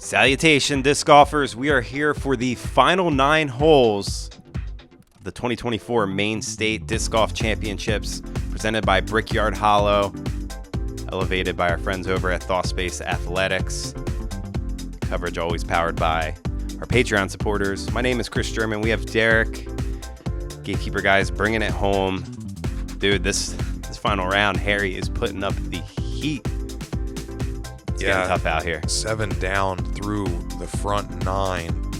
Salutation, disc golfers. We are here for the final 9 holes of the 2024 Maine State Disc Golf Championships presented by Brickyard Hollow, elevated by our friends over at Thaw Space Athletics. Coverage always powered by our Patreon supporters. My name is Chris German. We have Derek, Gatekeeper guys, bringing it home. Dude, this final round, Harry is putting up the heat. It's getting tough out here. 7 down through the front 9.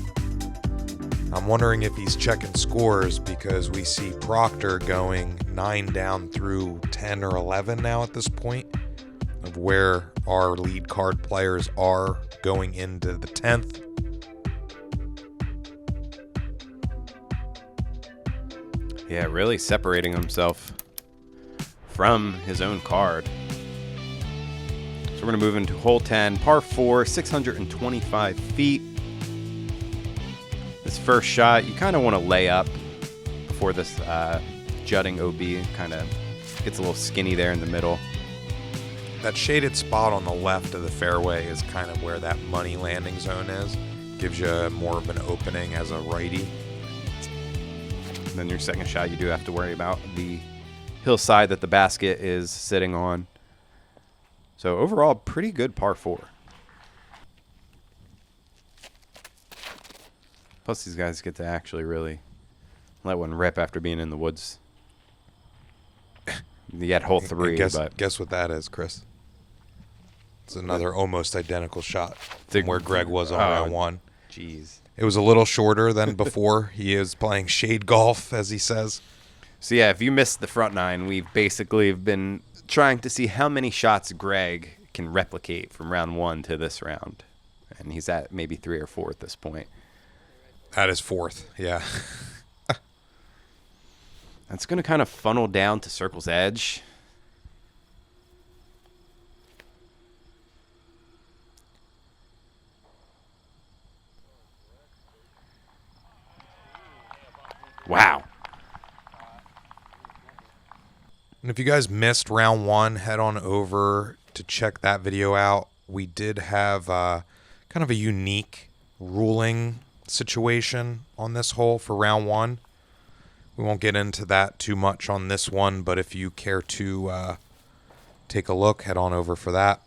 I'm wondering if he's checking scores because we see Proctor going 9 down through 10 or 11 now at this point of where our lead card players are going into the 10th. Yeah, really separating himself from his own card. So we're going to move into hole 10, par 4, 625 feet. This first shot, you kind of want to lay up before this jutting OB kind of gets a little skinny there in the middle. That shaded spot on the left of the fairway is kind of where that money landing zone is. Gives you more of an opening as a righty. And then your second shot, you do have to worry about the hillside that the basket is sitting on. So overall, pretty good par 4. Plus, these guys get to actually really let one rip after being in the woods. You get hole 3, guess what that is, Chris? It's another almost identical shot from where Gregg was on round 1. Jeez. It was a little shorter than before. He is playing shade golf, as he says. So yeah, if you missed the front 9, we've basically been trying to see how many shots Gregg can replicate from round 1 to this round. And he's at maybe 3 or 4 at this point. That is 4th, yeah. That's going to kind of funnel down to circle's edge. Wow. And if you guys missed round 1, head on over to check that video out. We did have kind of a unique ruling situation on this hole for round 1. We won't get into that too much on this one, but if you care to take a look, head on over for that.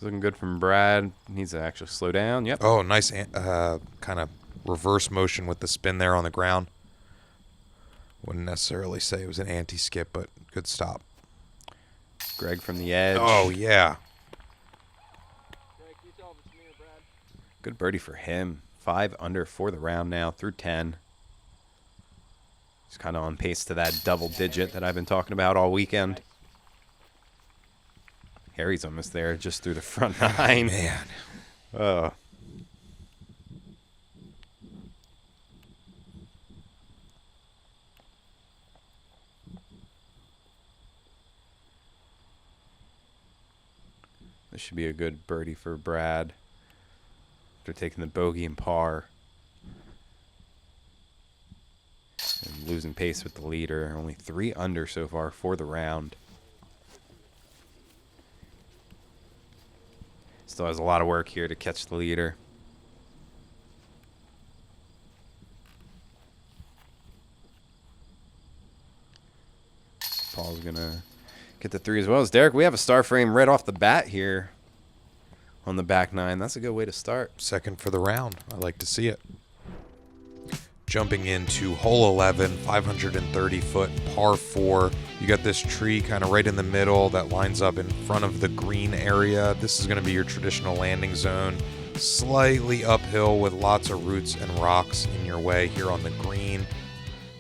Looking good from Brad. Needs to actually slow down. Yep. Oh, nice kind of reverse motion with the spin there on the ground. Wouldn't necessarily say it was an anti-skip, but good stop. Gregg from the edge. Oh, yeah. Good birdie for him. 5 under for the round now through 10. He's kind of on pace to that double digit that I've been talking about all weekend. Harry's almost there just through the front 9. Man. Oh. This should be a good birdie for Brad after taking the bogey and par. And losing pace with the leader. Only 3 under so far for the round. Still has a lot of work here to catch the leader. Paul's going to get the 3 as well as Derek. We have a star frame right off the bat here on the back 9. That's a good way to start. Second for the round. I like to see it. Jumping into hole 11, 530-foot par 4. You got this tree kind of right in the middle that lines up in front of the green area. This is going to be your traditional landing zone. Slightly uphill with lots of roots and rocks in your way here on the green.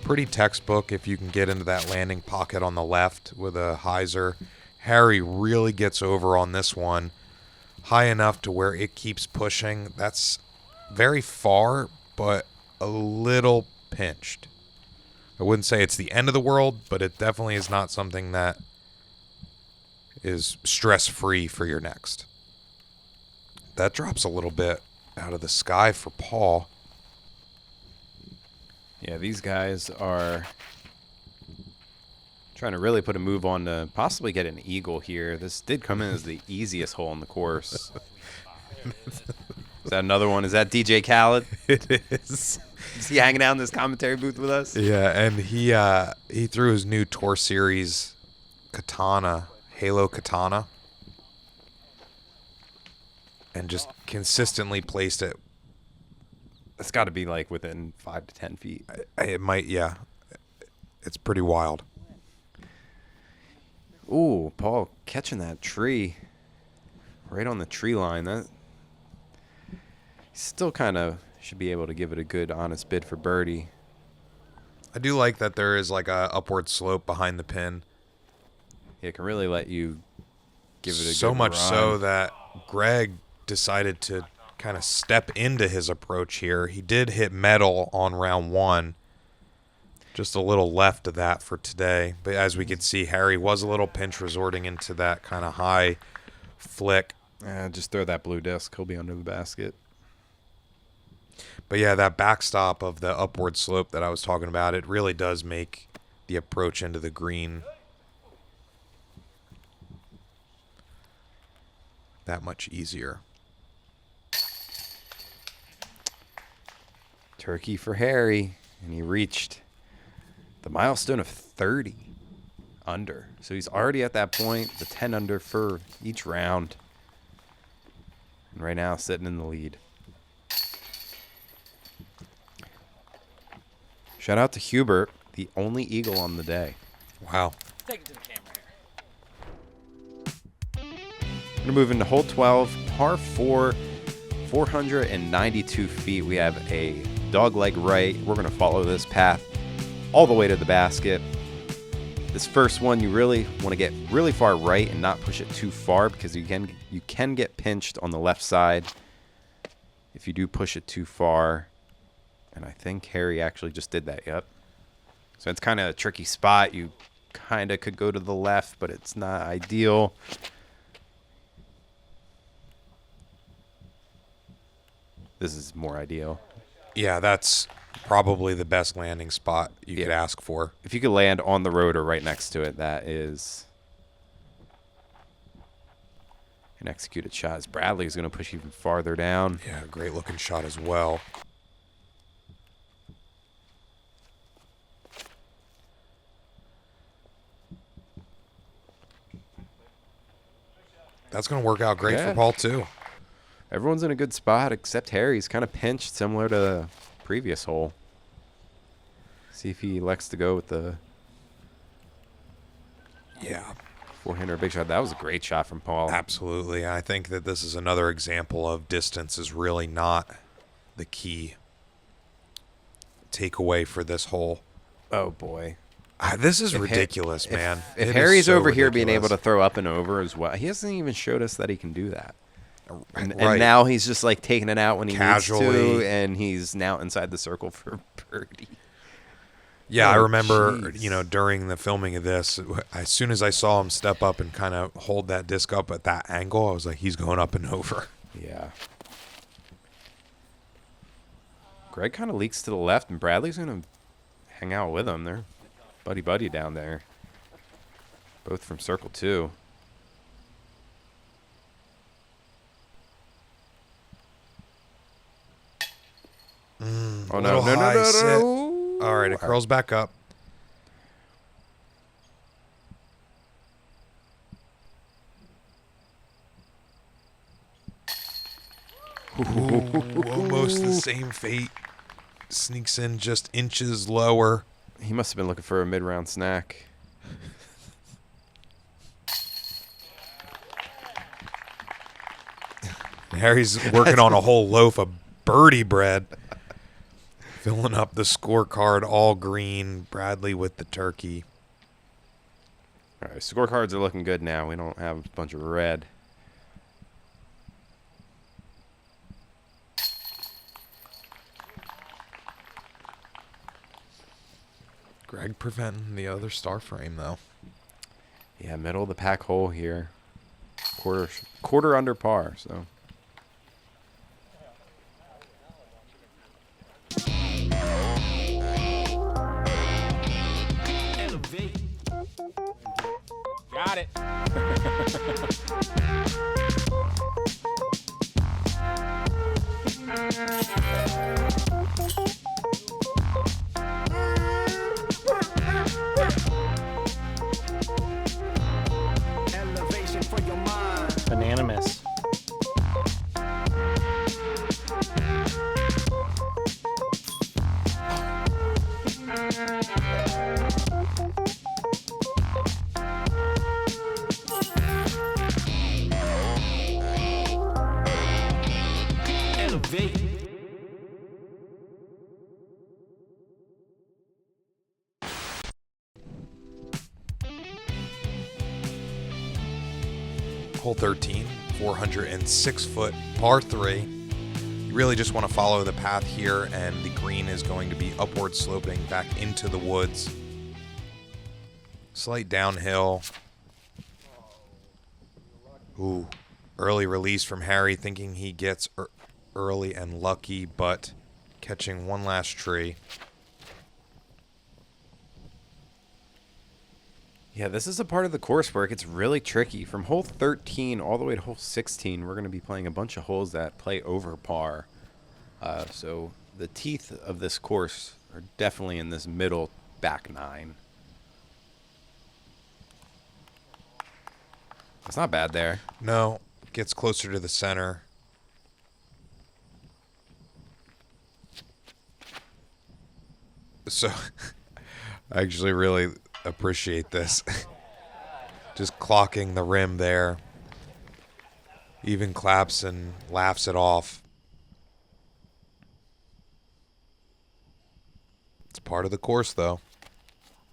Pretty textbook if you can get into that landing pocket on the left with a hyzer. Harry really gets over on this one. High enough to where it keeps pushing. That's very far, but a little pinched. I wouldn't say it's the end of the world, but it definitely is not something that is stress-free for your next. That drops a little bit out of the sky for Paul. Yeah, these guys are Trying to really put a move on to possibly get an eagle here. This did come in as the easiest hole on the course. Is that another one? Is that DJ Khaled? It is. Is he hanging out in this commentary booth with us? Yeah, and he threw his new Tour Series katana, Halo katana, and just consistently placed it. It's got to be like within 5 to 10 feet. It might, yeah. It's pretty wild. Ooh, Paul catching that tree right on the tree line. That still kind of should be able to give it a good, honest bid for birdie. I do like that there is like a upward slope behind the pin. Yeah, it can really let you give it a so good much run. So that Gregg decided to kind of step into his approach here. He did hit metal on round 1. Just a little left of that for today. But as we could see, Harry was a little pinch resorting into that kind of high flick. Just throw that blue disc. He'll be under the basket. But yeah, that backstop of the upward slope that I was talking about, it really does make the approach into the green that much easier. Turkey for Harry. And he reached the milestone of 30 under. So he's already at that point, the 10 under for each round. And right now sitting in the lead. Shout out to Huber, the only eagle on the day. Wow. Take it to the camera here. We're going to move into hole 12, par 4, 492 feet. We have a dog leg right. We're going to follow this path all the way to the basket. This first one, you really want to get really far right and not push it too far because you can get pinched on the left side if you do push it too far. And I think Harry actually just did that, yep. So it's kind of a tricky spot. You kind of could go to the left, but it's not ideal. This is more ideal. Yeah, that's probably the best landing spot you could ask for. If you could land on the road or right next to it, that is an executed shot. As Bradley is going to push even farther down. Yeah, great looking shot as well. That's going to work out great for Paul, too. Everyone's in a good spot except Harry. He's kind of pinched, similar to the previous hole. See if he elects to go with the forehander or big shot. That was a great shot from Paul. Absolutely. I think that this is another example of distance is really not the key takeaway for this hole. Oh, boy. This is ridiculous, man. If Harry's over here being able to throw up and over as well, he hasn't even showed us that he can do that. And now he's just like taking it out when he needs to, and he's now inside the circle for birdie. Yeah, I remember, during the filming of this, as soon as I saw him step up and kind of hold that disc up at that angle, I was like, he's going up and over. Yeah. Gregg kind of leaks to the left, and Bradley's going to hang out with him. They're buddy-buddy down there. Both from circle 2. Oh, no. All right, it curls back up. Ooh, almost the same fate. Sneaks in just inches lower. He must have been looking for a mid-round snack. Harry's working on a whole loaf of birdie bread. Filling up the scorecard all green. Bradley with the turkey. All right, scorecards are looking good now. We don't have a bunch of red. Gregg preventing the other star frame, though. Yeah, middle of the pack hole here. Quarter under par, so. Got it. Elevation for your mind. Bananamous. Elevate. Hole 13, 406 foot, par 3. You really just want to follow the path here, and the green is going to be upward sloping back into the woods. Slight downhill. Ooh, early release from Harry, thinking he gets early and lucky, but catching one last tree. Yeah, this is a part of the course where it gets really tricky. From hole 13 all the way to hole 16, we're going to be playing a bunch of holes that play over par. So the teeth of this course are definitely in this middle back 9. It's not bad there. No, gets closer to the center. So, I actually really appreciate this. Just clocking the rim there. Even claps and laughs it off. It's part of the course, though.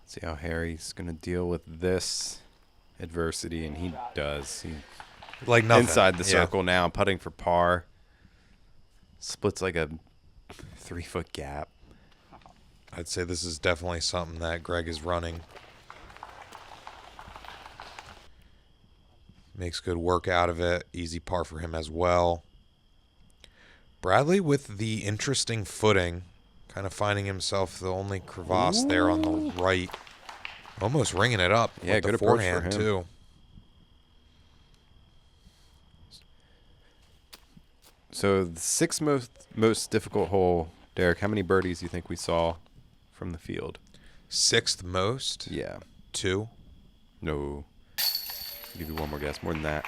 See how Harry's going to deal with this adversity, and he does. He Like nothing. inside the Yeah. circle now, putting for par. Splits like a 3-foot gap. I'd say this is definitely something that Gregg is running. Makes good work out of it. Easy par for him as well. Bradley with the interesting footing. Kind of finding himself the only crevasse there on the right. Almost ringing it up Yeah, with good the approach for forehand, him. too. So the sixth most difficult hole, Derek, how many birdies do you think we saw from the field? Sixth most. Yeah. 2. No. I'll give you one more guess. More than that.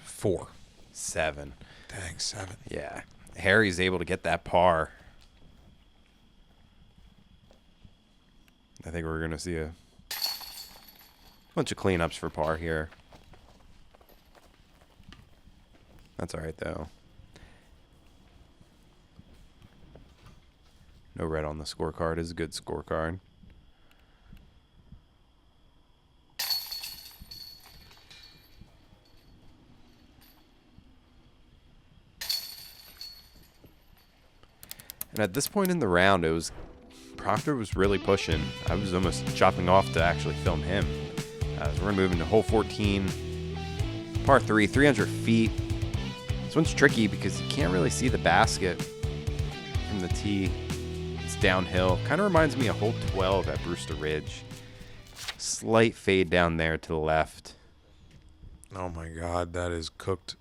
4. 7. Dang, 7. Yeah. Harry's able to get that par. I think we're going to see a bunch of cleanups for par here. That's all right, though. No red on the scorecard is a good scorecard. And at this point in the round, Proctor was really pushing. I was almost chopping off to actually film him. So we're going to move into hole 14, par 3, 300 feet. This one's tricky because you can't really see the basket from the tee. It's downhill. Kind of reminds me of hole 12 at Brewster Ridge. Slight fade down there to the left. Oh, my God. That is cooked.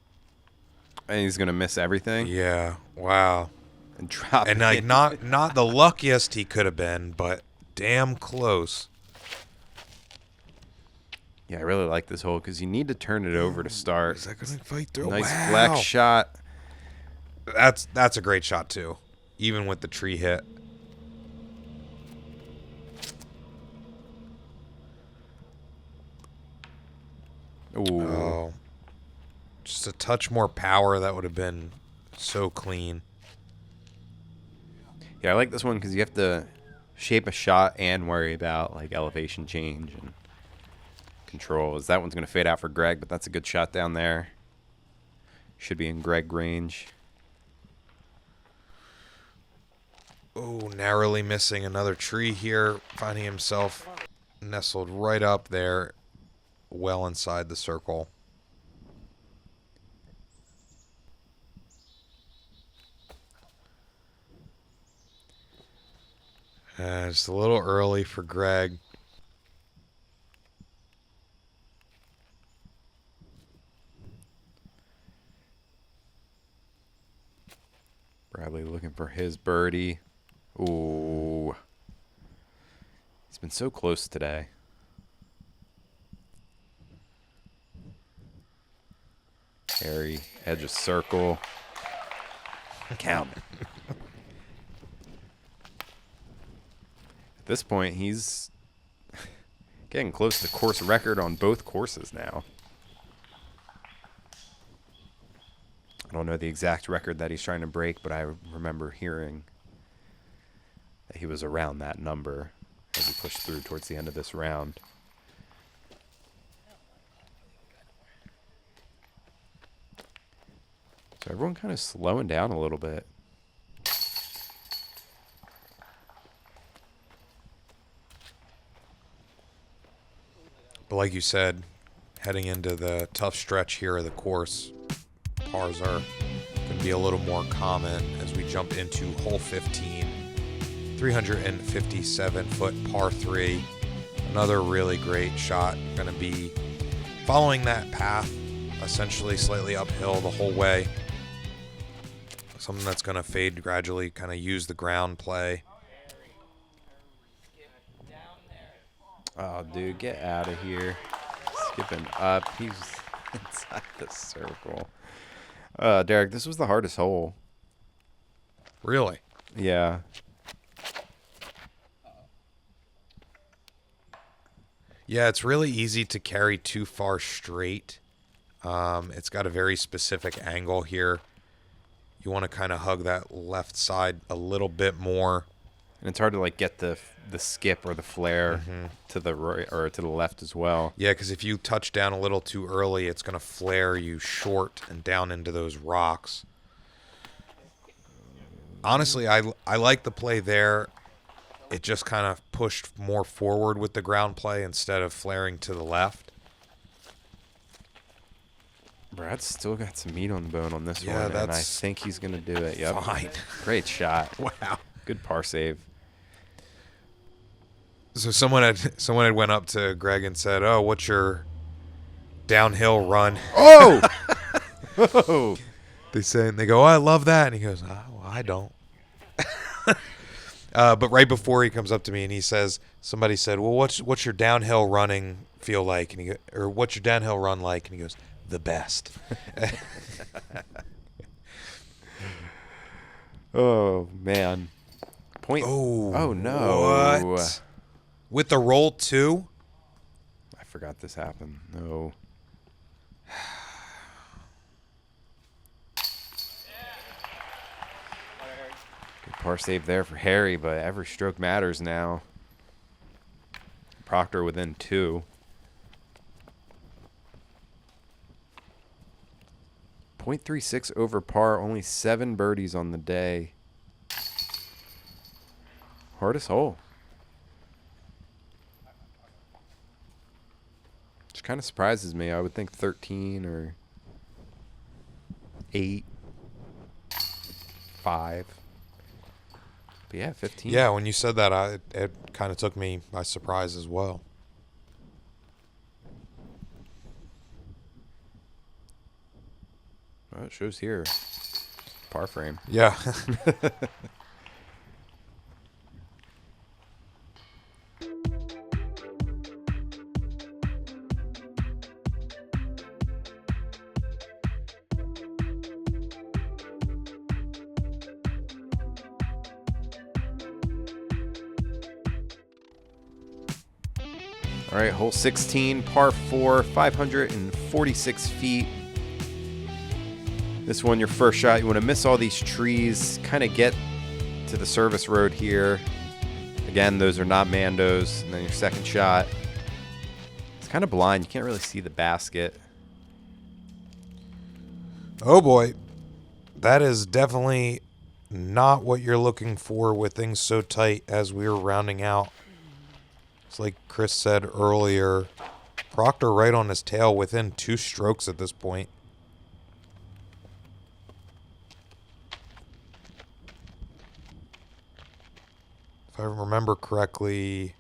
And he's going to miss everything. Yeah. Wow. And drop And it. like not the luckiest he could have been, but damn close. Yeah, I really like this hole because you need to turn it over to start. Is that gonna fight through? Nice Wow. flex shot. That's a great shot too, even with the tree hit. Ooh. Oh, just a touch more power. That would have been so clean. Yeah, I like this one because you have to shape a shot and worry about like elevation change and controls. That one's going to fade out for Gregg, but that's a good shot down there. Should be in Gregg range. Oh, narrowly missing another tree here, finding himself nestled right up there, well inside the circle. Just a little early for Gregg. Bradley looking for his birdie. Ooh. He's been so close today. Harry, edge of circle. Count it. At this point, he's getting close to course record on both courses now. I don't know the exact record that he's trying to break, but I remember hearing that he was around that number as he pushed through towards the end of this round. So everyone kind of slowing down a little bit. But like you said, heading into the tough stretch here of the course, pars are going to be a little more common as we jump into hole 15, 357-foot par 3. Another really great shot. Going to be following that path, essentially slightly uphill the whole way. Something that's going to fade gradually, kind of use the ground play. Oh, dude, get out of here. Skipping up. He's inside the circle. Derek, this was the hardest hole. Really? Yeah. Yeah, it's really easy to carry too far straight. It's got a very specific angle here. You want to kind of hug that left side a little bit more. And it's hard to like get the skip or the flare to the right or to the left as well. Yeah, because if you touch down a little too early, it's going to flare you short and down into those rocks. Honestly, I like the play there. It just kind of pushed more forward with the ground play instead of flaring to the left. Brad's still got some meat on the bone on this Yeah, one, and I that's think he's going to do it. Yep. fine. Great shot. Wow. Good par save. So someone had went up to Gregg and said, "Oh, what's your downhill run?" Oh! Oh! They go, "Oh, I love that," and he goes, "Oh, well, I don't." But right before he comes up to me and he says, somebody said, "Well, what's your downhill running feel like?" And or what's your downhill run like? And he goes, "The best." Oh, man. Point. Oh, no. What? With the roll too? I forgot this happened. No. Good par save there for Harry, but every stroke matters now. Proctor within 2. .36 over par, only 7 birdies on the day. Hardest hole. Which kind of surprises me. I would think 13 or 8, 5. But yeah, 15. Yeah, when you said that, it kind of took me by surprise as well. Well, it shows here. Par frame. Yeah. All right, hole 16, par 4, 546 feet. This one, your first shot, you want to miss all these trees, kind of get to the service road here. Again, those are not Mandos. And then your second shot, it's kind of blind. You can't really see the basket. Oh boy, that is definitely not what you're looking for with things so tight as we were rounding out. It's like Chris said earlier, Proctor right on his tail within 2 strokes at this point. If I remember correctly,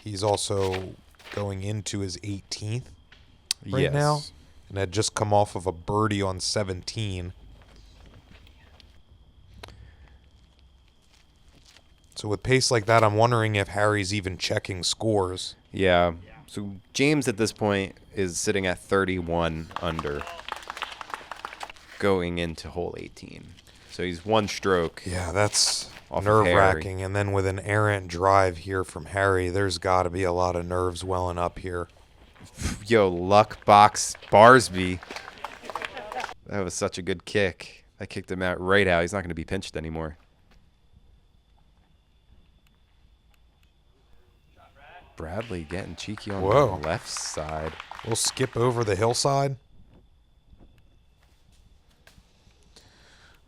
he's also going into his 18th right now. And had just come off of a birdie on 17. So with pace like that, I'm wondering if Harry's even checking scores. Yeah. So James at this point is sitting at 31 under going into hole 18. So he's one stroke. Yeah, that's Off of nerve-wracking. And then with an errant drive here from Harry, there's got to be a lot of nerves welling up here. Yo, luck box Barsby. That was such a good kick. I kicked him out right out. He's not going to be pinched anymore. Bradley getting cheeky on Whoa. the left side. We'll skip over the hillside.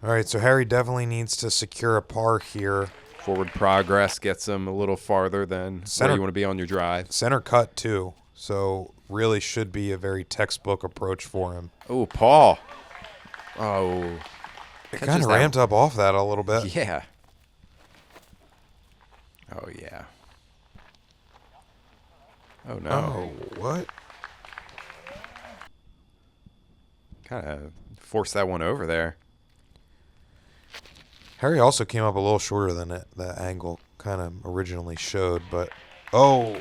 All right, so Harry definitely needs to secure a par here. Forward progress gets him a little farther than where you want to be on your drive. Center cut, too. So really should be a very textbook approach for him. Oh, Paul. Oh. It kind of ramped up off that a little bit. Yeah. Oh, yeah. Oh, no. Oh, what? Kind of forced that one over there. Harry also came up a little shorter than that angle kind of originally showed, but oh,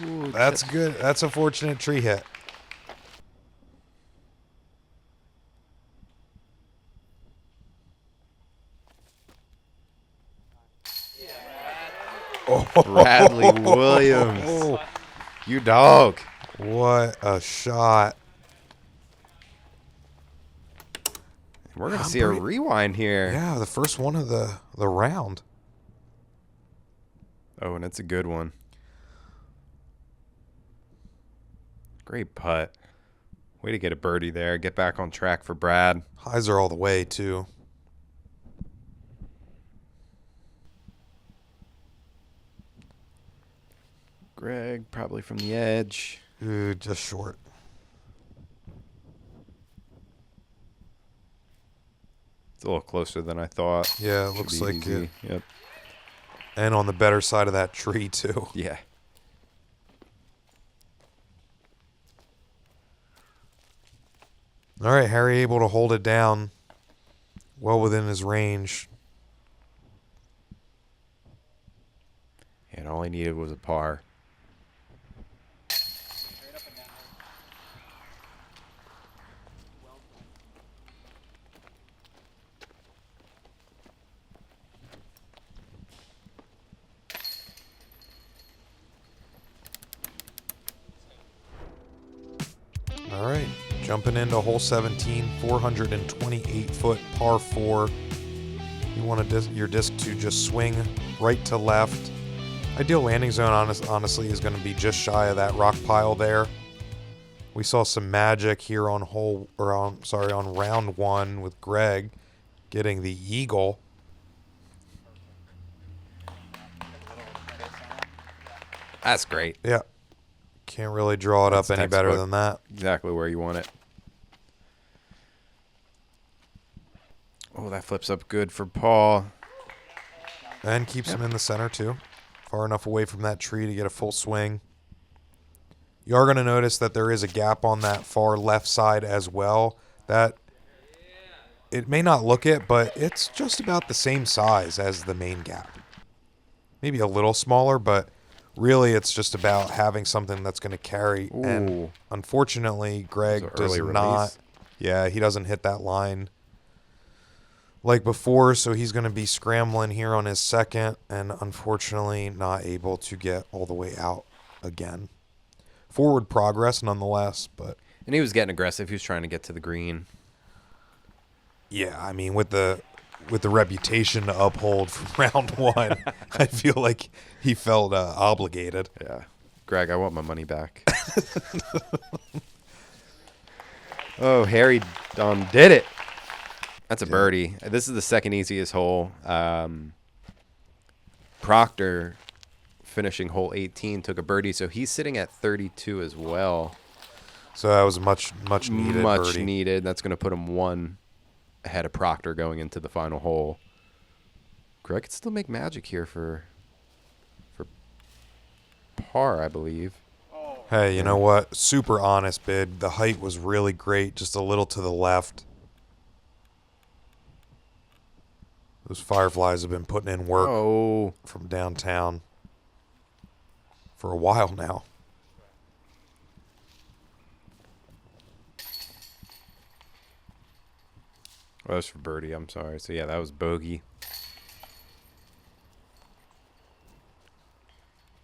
Ooh, that's good. That's a fortunate tree hit. Bradley Williams. You dog. What a shot. We're going to see a rewind here. Yeah, the first one of the round. Oh, and it's a good one. Great putt. Way to get a birdie there. Get back on track for Brad. Highs are all the way, too. Gregg probably from the edge. Ooh, just short. It's a little closer than I thought. Yeah, it Should looks be like easy. it. Yep. And on the better side of that tree, too. Yeah. All right, Harry able to hold it down well within his range. And all he needed was a par. All right, jumping into hole 17, 428-foot par 4. You want your disc to just swing right to left. Ideal landing zone, honestly, is going to be just shy of that rock pile there. We saw some magic here on on round 1 with Gregg getting the eagle. That's great. Yeah. Can't really draw it up any better than that. Exactly where you want it. Oh, that flips up good for Paul. And keeps him in the center, too. Far enough away from that tree to get a full swing. You are going to notice that there is a gap on that far left side as well. That it may not look it, but it's just about the same size as the main gap. Maybe a little smaller, but really it's just about having something that's going to carry. Ooh. And unfortunately, Gregg does early not. release. Yeah, he doesn't hit that line like before, so he's going to be scrambling here on his second and unfortunately not able to get all the way out again. Forward progress nonetheless, but And he was getting aggressive. He was trying to get to the green. yeah, I mean with the reputation to uphold from round 1, I feel like he felt obligated. Yeah. Gregg, I want my money back. Oh, Harry did it. That's a birdie. This is the second easiest hole. Proctor, finishing hole 18, took a birdie, so he's sitting at 32 as well. So that was much needed Much birdie. needed. That's going to put him one ahead of Proctor going into the final hole. Gregg could still make magic here for par, I believe. Hey, you know what? Super honest bid. The height was really great, just a little to the left. Those Fireflies have been putting in work from downtown for a while now. Oh, that was for birdie. I'm sorry. So, yeah, that was bogey.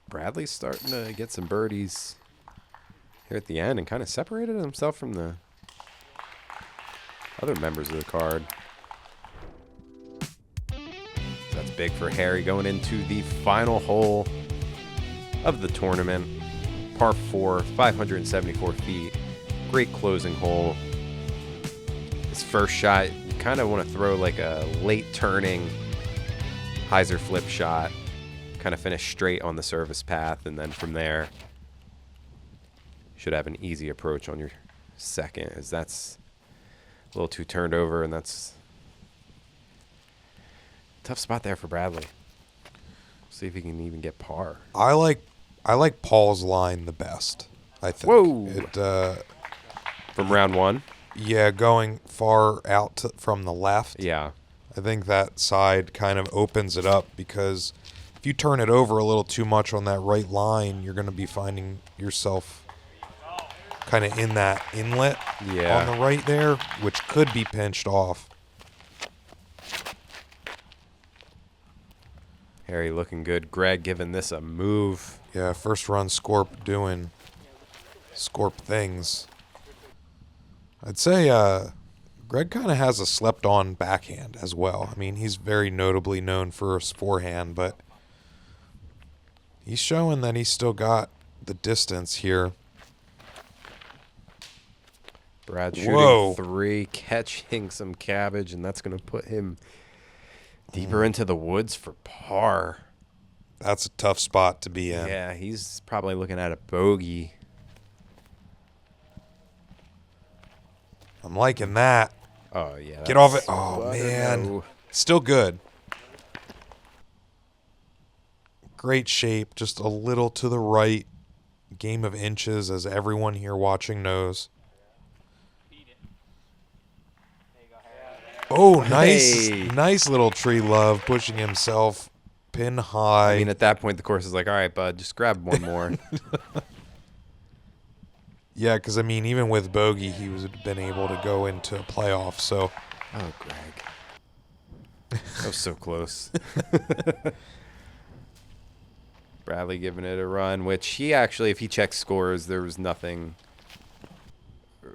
Bradley's starting to get some birdies here at the end and kind of separated himself from the other members of the card. So that's big for Harry going into the final hole of the tournament. Par 4, 574 feet. Great closing hole. His first shot, you kind of want to throw like a late turning hyzer flip shot. Kind of finish straight on the service path, and then from there, you should have an easy approach on your second, as that's a little too turned over, and that's a tough spot there for Bradley. See if he can even get par. I like Paul's line the best, I think. Whoa! From round one? Yeah, going far out from the left. Yeah. I think that side kind of opens it up, because if you turn it over a little too much on that right line, you're going to be finding yourself kind of in that inlet on the right there, which could be pinched off. Harry looking good. Gregg giving this a move. Yeah, first run Scorp doing Scorp things. I'd say Gregg kind of has a slept-on backhand as well. I mean, he's very notably known for his forehand, but he's showing that he's still got the distance here. Brad shooting 3, catching some cabbage, and that's going to put him deeper into the woods for par. That's a tough spot to be in. Yeah, he's probably looking at a bogey. I'm liking that. Oh, yeah. Get off it. Oh, man. No. Still good. Great shape. Just a little to the right. Game of inches, as everyone here watching knows. Oh, nice. Hey. Nice little tree love, pushing himself pin high. I mean, at that point, the course is like, all right, bud, just grab one more. Yeah, because, I mean, even with bogey, he would have been able to go into a playoff, so. Oh, Gregg. That was so close. Bradley giving it a run, which he actually, if he checks scores, there was nothing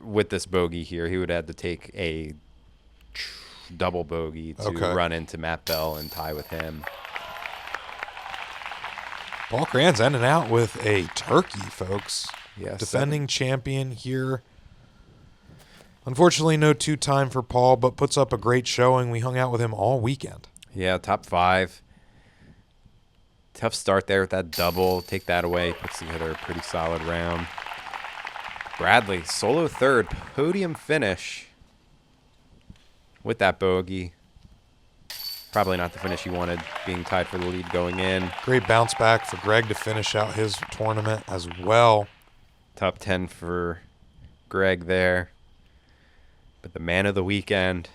with this bogey here. He would have had to take a double bogey to run into Matt Bell and tie with him. Paul Krans ending out with a turkey, folks. Yeah, defending champion here. Unfortunately, no 2-time for Paul, but puts up a great showing. We hung out with him all weekend. Yeah, top 5. Tough start there with that double. Take that away. Puts together a pretty solid round. Bradley, solo third, podium finish with that bogey. Probably not the finish he wanted, being tied for the lead going in. Great bounce back for Gregg to finish out his tournament as well. Top 10 for Gregg there. But the man of the weekend.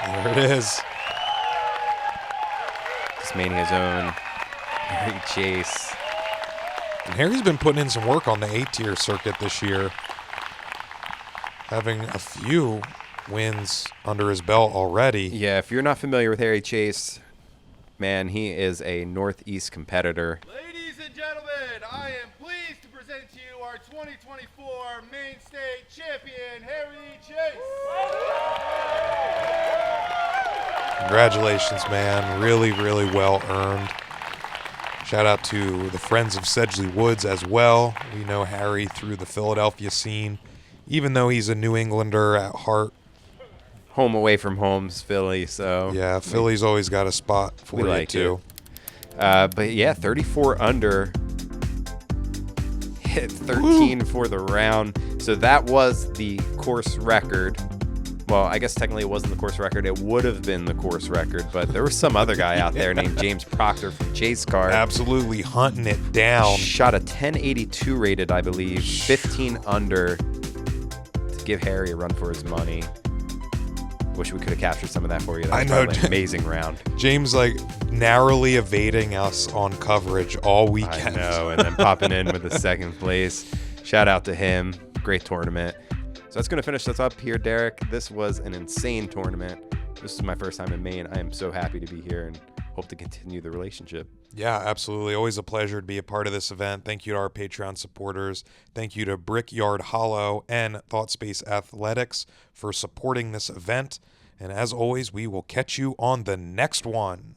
There it is. Tasmania's own Harry Chace. And Harry's been putting in some work on the A-tier circuit this year. Having a few wins under his belt already. Yeah, if you're not familiar with Harry Chace, man, he is a Northeast competitor. Ladies and gentlemen, I am pleased to present to you our 2024 Maine State Champion, Harry Chace. Congratulations, man. Really, really well earned. Shout out to the Friends of Sedgley Woods as well. We know Harry through the Philadelphia scene, even though he's a New Englander at heart. Home away from home's Philly, so. Yeah, Philly's always got a spot for you, like too. But yeah, 34 under. Hit 13 for the round. So that was the course record. Well, I guess technically it wasn't the course record. It would have been the course record, but there was some other guy out there named James Proctor from Chace Card. Absolutely hunting it down. Shot a 1082 rated, I believe. 15 under to give Harry a run for his money. Wish we could have captured some of that for you. That I was know. probably an amazing round. James like narrowly evading us on coverage all I weekend. know, and then popping in with the second place. Shout out to him. Great tournament. So that's going to finish us up here, Derek. This was an insane tournament. This is my first time in Maine. I am so happy to be here and hope to continue the relationship. Yeah, absolutely. Always a pleasure to be a part of this event. Thank you to our Patreon supporters. Thank you to Brickyard Hollow and ThoughtSpace Athletics for supporting this event. And as always, we will catch you on the next one.